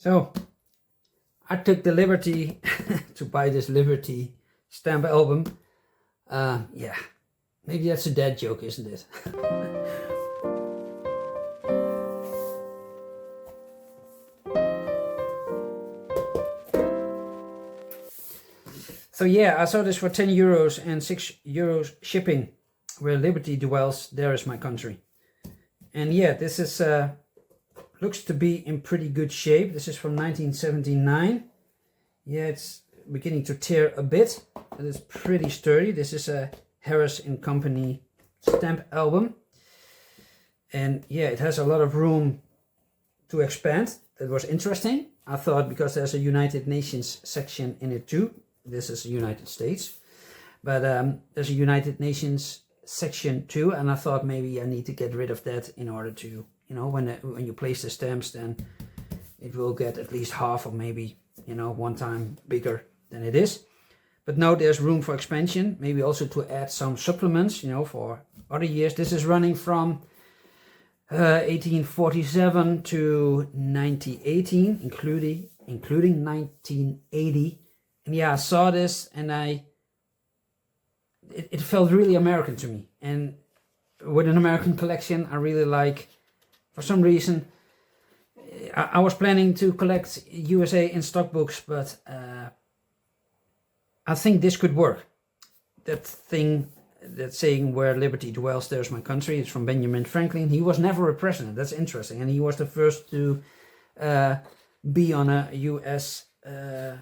So I took the liberty to buy this Liberty stamp album. Yeah, maybe that's a dad joke, isn't it? So yeah, I saw this for 10 euros and 6 euros shipping. Where liberty dwells, there is my country. And yeah, this is looks to be in pretty good shape. This is from 1979. Yeah, it's beginning to tear a bit, but it's pretty sturdy. This is a Harris & Company stamp album. And yeah, it has a lot of room to expand. That was interesting. I thought because there's a United Nations section in it too. This is the United States. But there's a United Nations section too. And I thought maybe I need to get rid of that in order to, you know, when you place the stamps, then it will get at least half or maybe, you know, one time bigger than it is. But now there's room for expansion. Maybe also to add some supplements, you know, for other years. This is running from 1847 to 1918, including 1980. And yeah, I saw this and it felt really American to me. And with an American collection, I really like, for some reason, I was planning to collect USA in stock books, but I think this could work. That saying, where liberty dwells, there's my country, it's from Benjamin Franklin. He was never a president, that's interesting. And he was the first to be on a US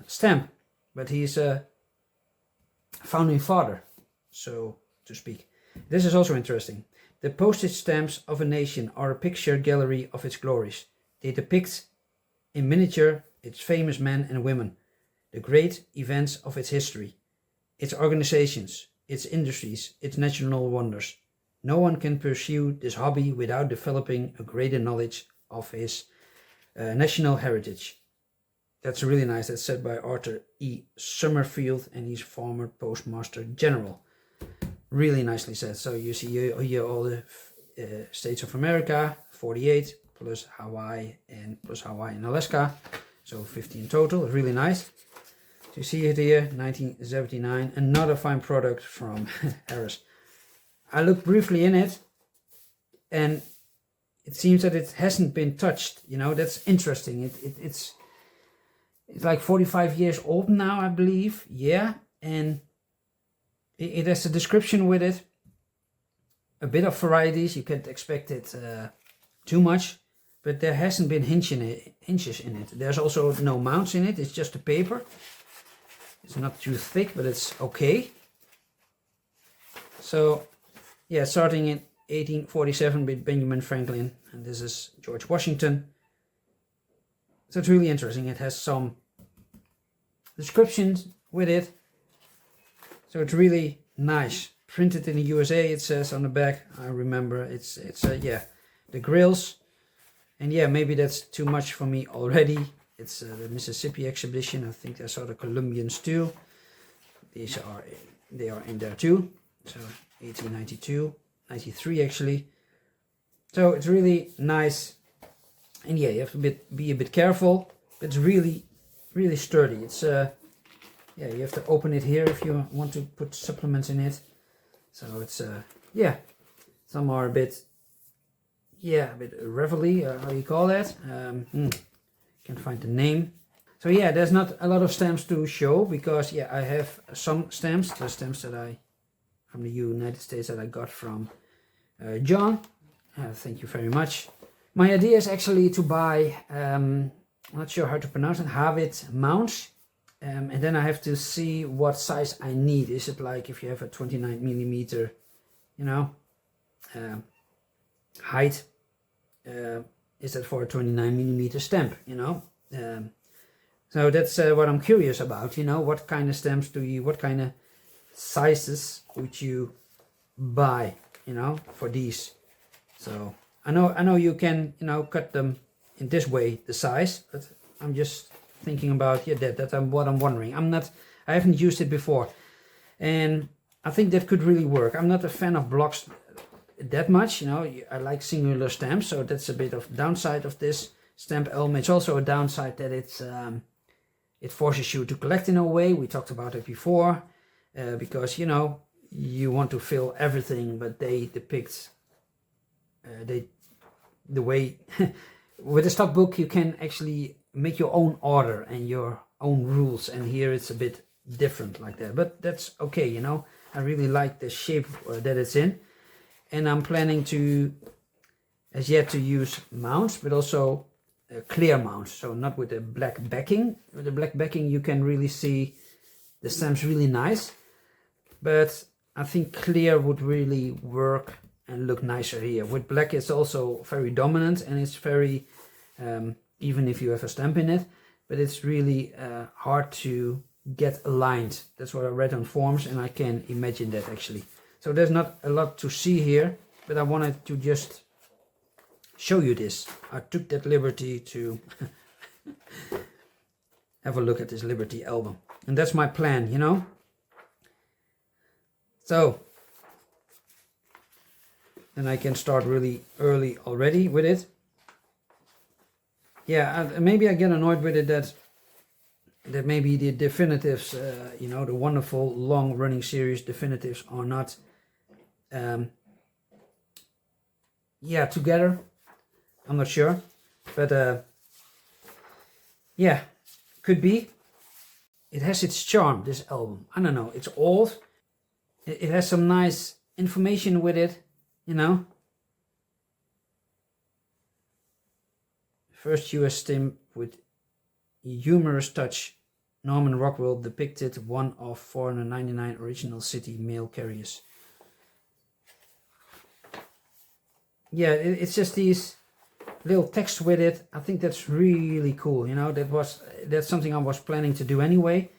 stamp. But he's a founding father, so to speak. This is also interesting. The postage stamps of a nation are a picture gallery of its glories. They depict in miniature its famous men and women, the great events of its history, its organizations, its industries, its national wonders. No one can pursue this hobby without developing a greater knowledge of his national heritage. That's really nice. That's said by Arthur E. Summerfield, and he's former Postmaster General. Really nicely said. So you see here all the states of America, 48, plus Hawaii and Alaska. So 50 in total. Really nice. So you see it here, 1979. Another fine product from Harris. I looked briefly in it, and it seems that it hasn't been touched. You know, that's interesting. It's like 45 years old now, I believe. Yeah, and it has a description with it. A bit of varieties. You can't expect it too much, but there hasn't been hinges in it. There's also no mounts in it. It's just a paper. It's not too thick, but it's okay. So, yeah, starting in 1847 with Benjamin Franklin, and this is George Washington. So it's really interesting. It has some descriptions with it. So it's really nice. Printed in the USA, it says on the back. I remember it's yeah, the grills. And yeah, maybe that's too much for me already. It's the Mississippi exhibition. I think I saw the Columbians too. They are in there too. So 1892, 93 actually. So it's really nice. And yeah, you have to be a bit careful. It's really, really sturdy. It's yeah, you have to open it here if you want to put supplements in it. So it's yeah, some are a bit revelly, how do you call that? Can't find the name. So yeah, there's not a lot of stamps to show because yeah, I have some stamps, the stamps that from the United States that I got from John. Thank you very much. My idea is actually to buy, I'm not sure how to pronounce it, Havit mounts. And then I have to see what size I need. Is it like if you have a 29 millimeter, you know, height, is that for a 29 millimeter stamp, you know? So that's what I'm curious about, you know, what kind of stamps what kind of sizes would you buy, you know, for these? So I know you can, you know, cut them in this way, the size, but I'm just thinking about, yeah, that's what I'm wondering. I haven't used it before, and I think that could really work. I'm not a fan of blocks that much, you know. I like singular stamps, so that's a bit of downside of this stamp album. It's also a downside that it forces you to collect in a way. We talked about it before, because, you know, you want to fill everything, but they depict the way with a stock book you can actually make your own order and your own rules, and here it's a bit different like that, but that's okay, you know. I really like the shape that it's in, and I'm planning to, as yet, to use mounts, but also clear mounts, so not with a black backing. With the black backing you can really see the stamps really nice, but I think clear would really work and look nicer here. With black it's also very dominant, and it's very, even if you have a stamp in it, but it's really hard to get aligned. That's what I read on forums, and I can imagine that actually. So there's not a lot to see here, but I wanted to just show you this. I took that liberty to have a look at this Liberty album, and that's my plan, you know. So then I can start really early already with it. Yeah, maybe I get annoyed with it that maybe the definitives, you know, the wonderful long running series definitives are not yeah, together. I'm not sure, but yeah, could be. It has its charm, this album. I don't know, it's old. It has some nice information with it, you know. First US stamp with humorous touch. Norman Rockwell depicted, one of 499 original city mail carriers. Yeah, it's just these little text with it. I think that's really cool, you know. That's something I was planning to do anyway.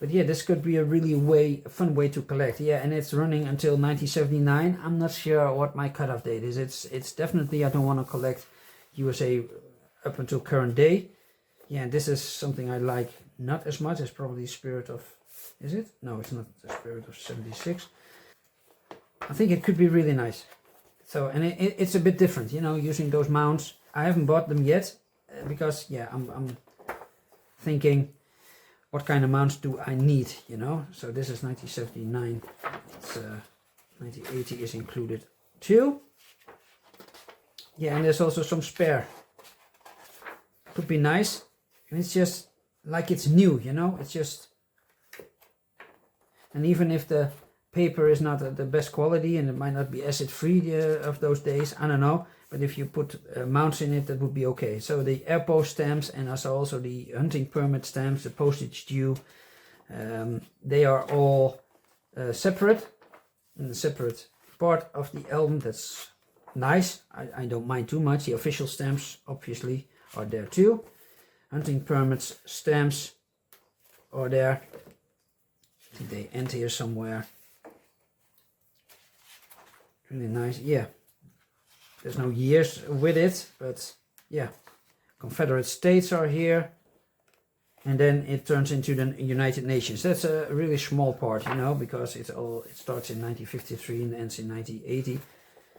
But yeah, this could be a really fun way to collect. Yeah, and it's running until 1979. I'm not sure what my cutoff date is. It's definitely, I don't want to collect USA up until current day. Yeah, this is something I like not as much as probably Spirit of, is it? No, it's not the Spirit of 76. I think it could be really nice. So, and it's a bit different, you know, using those mounts. I haven't bought them yet because, yeah, I'm thinking, what kind of mounts do I need, you know? So this is 1979. It's 1980 is included too. Yeah, and there's also some spare. Could be nice. And it's just like it's new, you know? It's just... And even if the paper is not the best quality and it might not be acid free of those days, I don't know. But if you put mounts in it, that would be okay. So the airpost stamps and also the hunting permit stamps, the postage due, they are all separate, in a separate part of the album. That's nice. I don't mind too much. The official stamps obviously are there too. Hunting permits stamps are there. I think they end here somewhere. Really nice. Yeah. There's no years with it, but yeah, Confederate States are here, and then it turns into the United Nations. That's a really small part, you know, because it starts in 1953 and ends in 1980.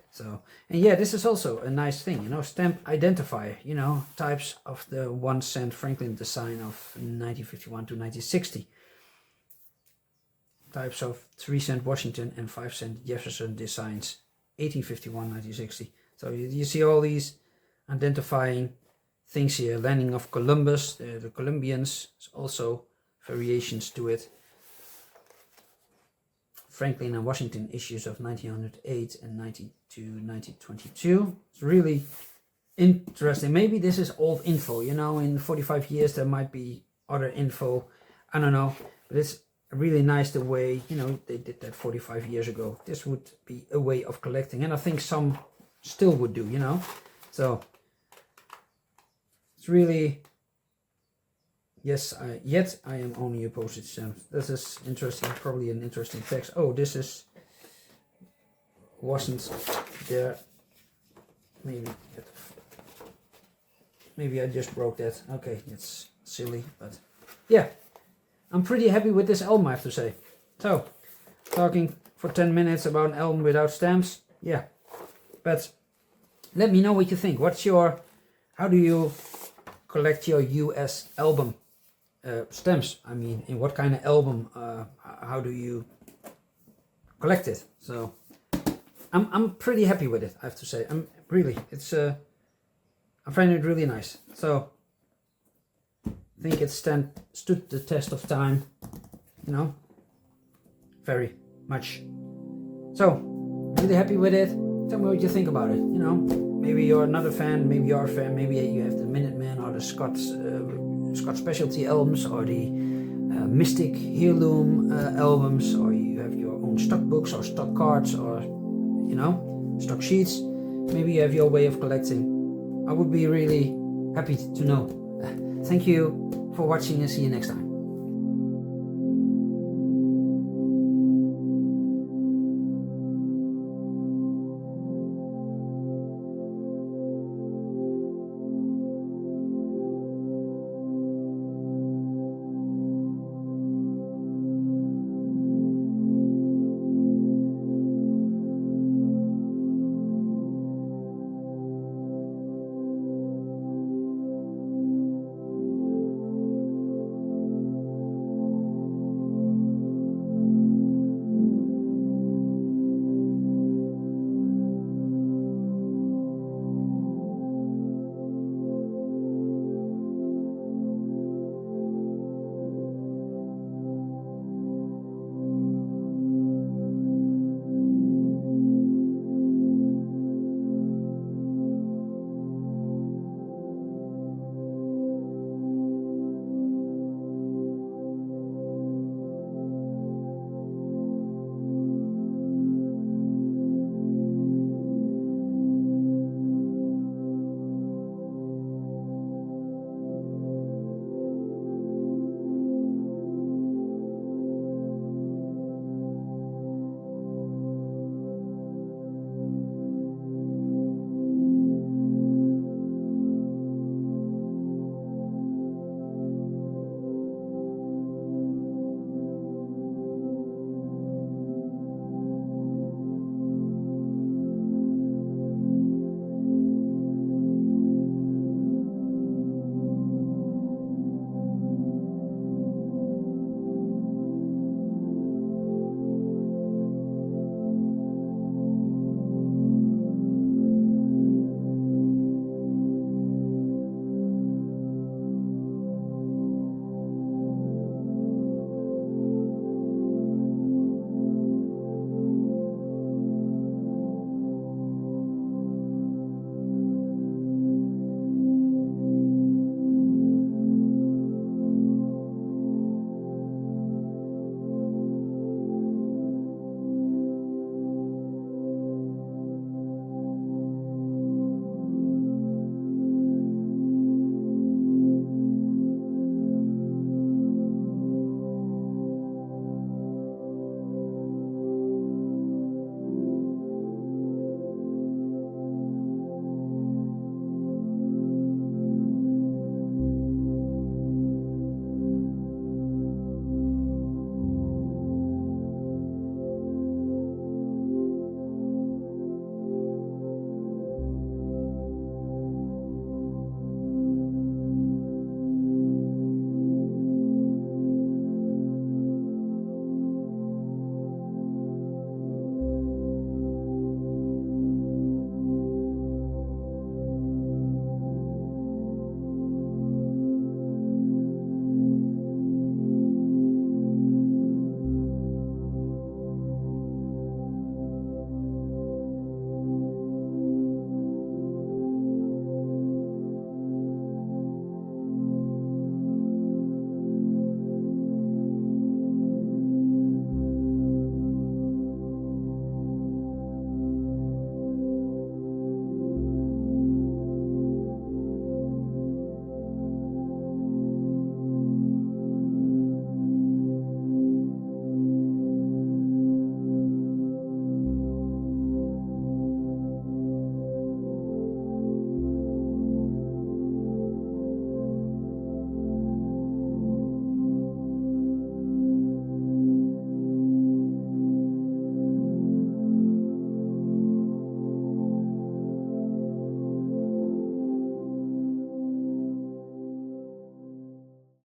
So, and yeah, this is also a nice thing, you know, stamp identifier, you know, types of the 1 cent Franklin design of 1951 to 1960. Types of 3 cent Washington and 5 cent Jefferson designs, 1851, 1960. So you see all these identifying things here. Landing of Columbus, the Columbians, also variations to it. Franklin and Washington issues of 1908 and 1922. It's really interesting. Maybe this is old info, you know, in 45 years there might be other info. I don't know, but it's really nice the way, you know, they did that 45 years ago. This would be a way of collecting, and I think some still would do, you know. So it's really, yes, yet I am only a postage stamp. This is interesting, probably an interesting text. Oh, this wasn't there. Maybe I just broke that. Okay, it's silly, but yeah, I'm pretty happy with this album, I have to say. So, talking for 10 minutes about an album without stamps, yeah. But let me know what you think. What's your how do you collect your US album stamps? I mean, in what kind of album? How do you collect it? So I'm pretty happy with it, I have to say. I'm really, it's I find it really nice. So I think it stood the test of time, you know, very much. So really happy with it. Tell me what you think about it. You know, maybe you're not a fan, maybe you're a fan, maybe you have the Minutemen or the Scott specialty albums, or the Mystic Heirloom albums, or you have your own stock books or stock cards, or you know, stock sheets. Maybe you have your way of collecting. I would be really happy to know. Thank you for watching and see you next time.